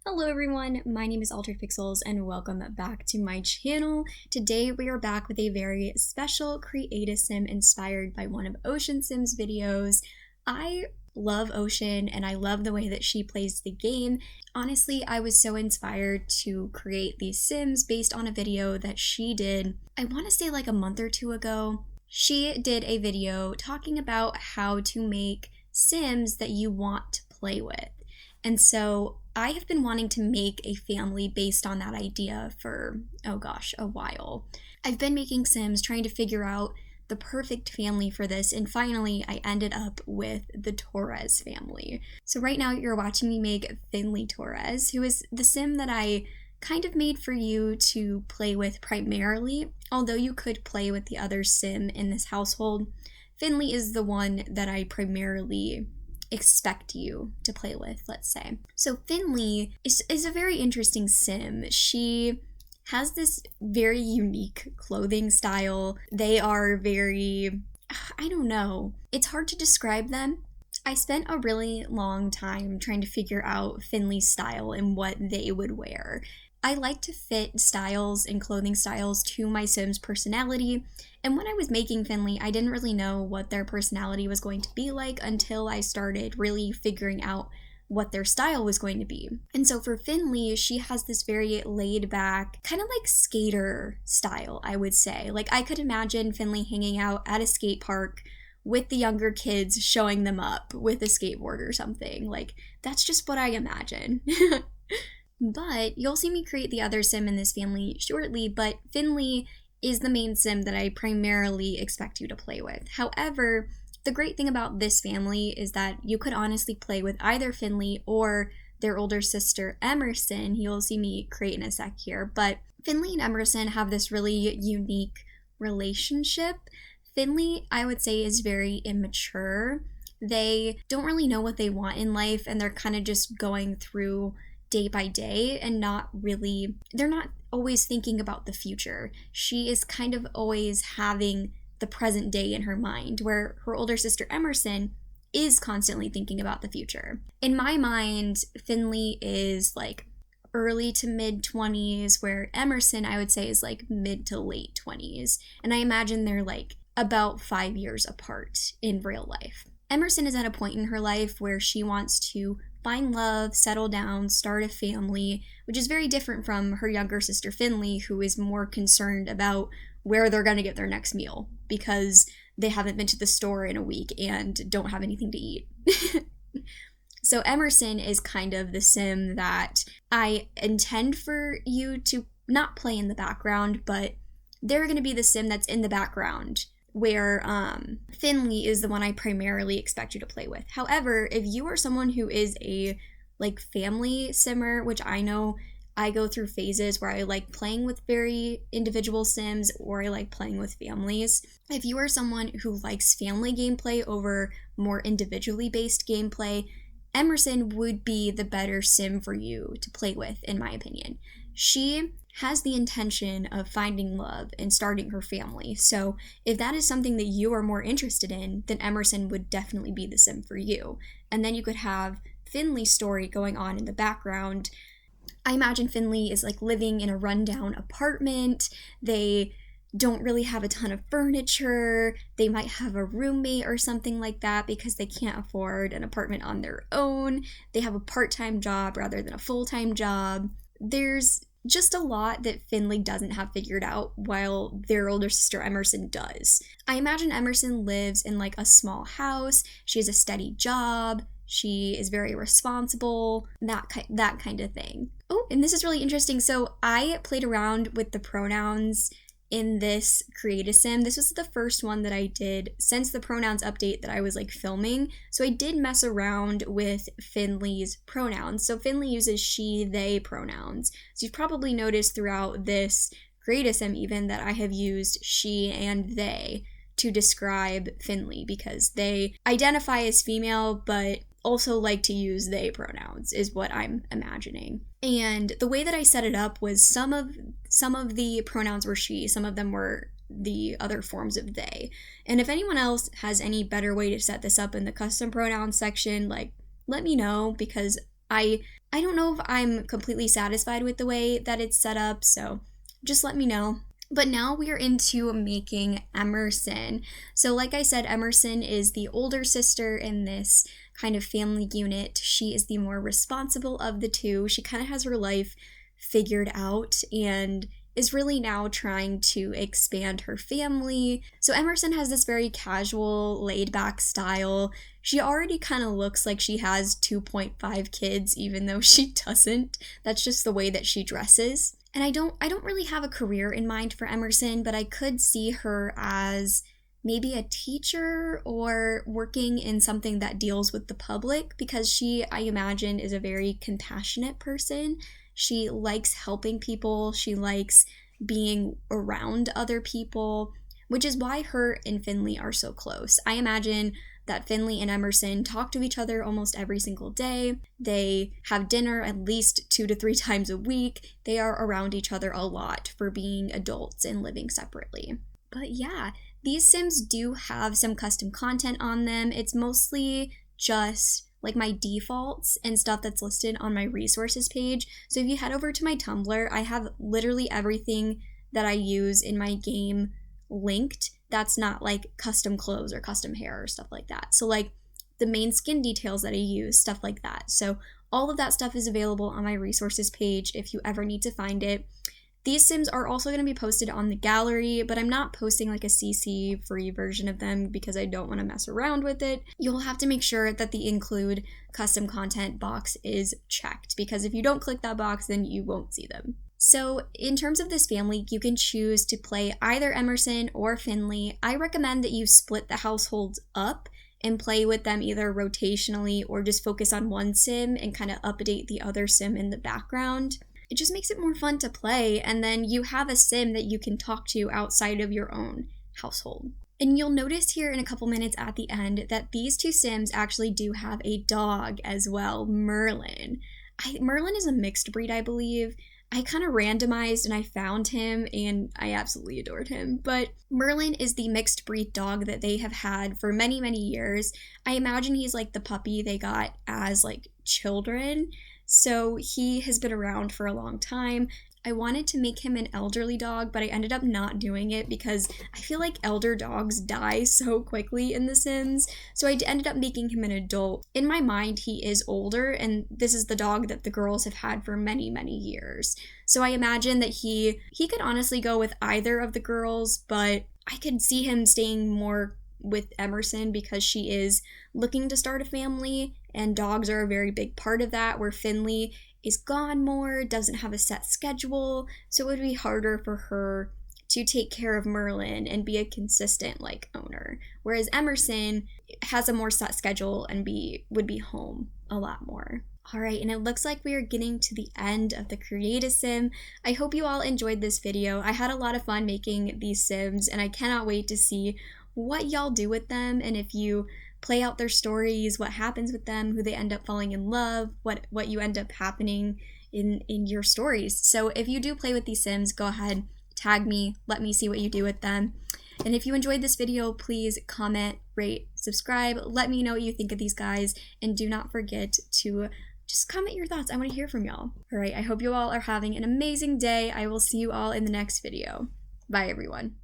Hello everyone, my name is AlteredPixels and welcome back to my channel. Today we are back with a very special create sim inspired by one of Oshin Sim's videos. I love Oshin and I love the way that she plays the game. Honestly, I was so inspired to create these sims based on a video that she did, I want to say like a month or two ago. She did a video talking about how to make sims that you want to play with. And so I have been wanting to make a family based on that idea for, oh gosh, a while. I've been making sims trying to figure out the perfect family for this, and finally I ended up with the Torrez family. So right now you're watching me make Finley Torres, who is the sim that I kind of made for you to play with primarily, although you could play with the other sim in this household. Finley is the one that I primarily expect you to play with, let's say. So Finley is a very interesting sim. She has this very unique clothing style. They are very, I don't know, it's hard to describe them. I spent a really long time trying to figure out Finley's style and what they would wear. I like to fit styles and clothing styles to my Sim's personality, and when I was making Finley, I didn't really know what their personality was going to be like until I started really figuring out what their style was going to be. And so for Finley, she has this very laid back, kind of like skater style, I would say. Like I could imagine Finley hanging out at a skate park with the younger kids, showing them up with a skateboard or something. Like that's just what I imagine. But you'll see me create the other sim in this family shortly, but Finley is the main sim that I primarily expect you to play with. However, the great thing about this family is that you could honestly play with either Finley or their older sister Emerson. You'll see me create in a sec here, but Finley and Emerson have this really unique relationship. Finley, I would say, is very immature. They don't really know what they want in life, and they're kind of just going through day by day and they're not always thinking about the future. She is kind of always having the present day in her mind, where her older sister Emerson is constantly thinking about the future. In my mind, Finley is like early to mid 20s, where Emerson, I would say, is like mid to late 20s. And I imagine they're like about 5 years apart in real life. Emerson is at a point in her life where she wants to find love, settle down, start a family, which is very different from her younger sister Finley, who is more concerned about where they're going to get their next meal because they haven't been to the store in a week and don't have anything to eat. So Emerson is kind of the sim that I intend for you to not play in the background, but they're going to be the sim that's in the background, where Finley is the one I primarily expect you to play with. However, if you are someone who is a like family simmer, which I know I go through phases where I like playing with very individual sims or I like playing with families. If you are someone who likes family gameplay over more individually based gameplay, Emerson would be the better sim for you to play with, in my opinion. She has the intention of finding love and starting her family. So if that is something that you are more interested in, then Emerson would definitely be the sim for you. And then you could have Finley's story going on in the background. I imagine Finley is like living in a rundown apartment. They don't really have a ton of furniture. They might have a roommate or something like that because they can't afford an apartment on their own. They have a part-time job rather than a full-time job. There's just a lot that Finley doesn't have figured out, while their older sister Emerson does. I imagine Emerson lives in like a small house. She has a steady job. She is very responsible, that kind of thing. Oh, and this is really interesting. So I played around with the pronouns in this create a sim. This was the first one that I did since the pronouns update that I was like filming. So I did mess around with Finley's pronouns. So Finley uses she, they pronouns. So you've probably noticed throughout this create a sim even that I have used she and they to describe Finley because they identify as female but also like to use they pronouns is what I'm imagining. And the way that I set it up was some of the pronouns were she, some of them were the other forms of they. And if anyone else has any better way to set this up in the custom pronouns section, like let me know, because I don't know if I'm completely satisfied with the way that it's set up, so just let me know. But now we are into making Emerson. So like I said, Emerson is the older sister in this kind of family unit. She is the more responsible of the two. She kind of has her life figured out and is really now trying to expand her family. So Emerson has this very casual, laid-back style. She already kind of looks like she has 2.5 kids, even though she doesn't. That's just the way that she dresses. And I don't really have a career in mind for Emerson, but I could see her as maybe a teacher or working in something that deals with the public, because she, I imagine, is a very compassionate person. She likes helping people. She likes being around other people, which is why her and Finley are so close. I imagine that Finley and Emerson talk to each other almost every single day. They have dinner at least 2 to 3 times a week. They are around each other a lot for being adults and living separately. But yeah, these Sims do have some custom content on them. It's mostly just like my defaults and stuff that's listed on my resources page. So if you head over to my Tumblr, I have literally everything that I use in my game linked. That's not like custom clothes or custom hair or stuff like that. So like the main skin details that I use, stuff like that. So all of that stuff is available on my resources page if you ever need to find it. These Sims are also going to be posted on the gallery, but I'm not posting like a CC free version of them because I don't want to mess around with it. You'll have to make sure that the include custom content box is checked, because if you don't click that box, then you won't see them. So in terms of this family, you can choose to play either Emerson or Finley. I recommend that you split the households up and play with them either rotationally or just focus on one Sim and kind of update the other Sim in the background. It just makes it more fun to play, and then you have a Sim that you can talk to outside of your own household. And you'll notice here in a couple minutes at the end that these two Sims actually do have a dog as well, Merlin. Merlin is a mixed breed, I believe. I kind of randomized and I found him and I absolutely adored him. But Merlin is the mixed breed dog that they have had for many, many years. I imagine he's like the puppy they got as like children. So he has been around for a long time. I wanted to make him an elderly dog, but I ended up not doing it because I feel like elder dogs die so quickly in The Sims. So I ended up making him an adult. In my mind, he is older, and this is the dog that the girls have had for many, many years. So I imagine that he could honestly go with either of the girls, but I could see him staying more with Emerson because she is looking to start a family, and dogs are a very big part of that, where Finley is gone more, doesn't have a set schedule, so it would be harder for her to take care of Merlin and be a consistent like owner, whereas Emerson has a more set schedule and would be home a lot more. All right, and it looks like we are getting to the end of the Create a Sim. I hope you all enjoyed this video. I had a lot of fun making these Sims, and I cannot wait to see what y'all do with them, and if you play out their stories, what happens with them, who they end up falling in love, what you end up happening in your stories. So if you do play with these Sims, go ahead, tag me, let me see what you do with them. And if you enjoyed this video, please comment, rate, subscribe, let me know what you think of these guys, and do not forget to just comment your thoughts. I want to hear from y'all. All right, I hope you all are having an amazing day. I will see you all in the next video. Bye, everyone.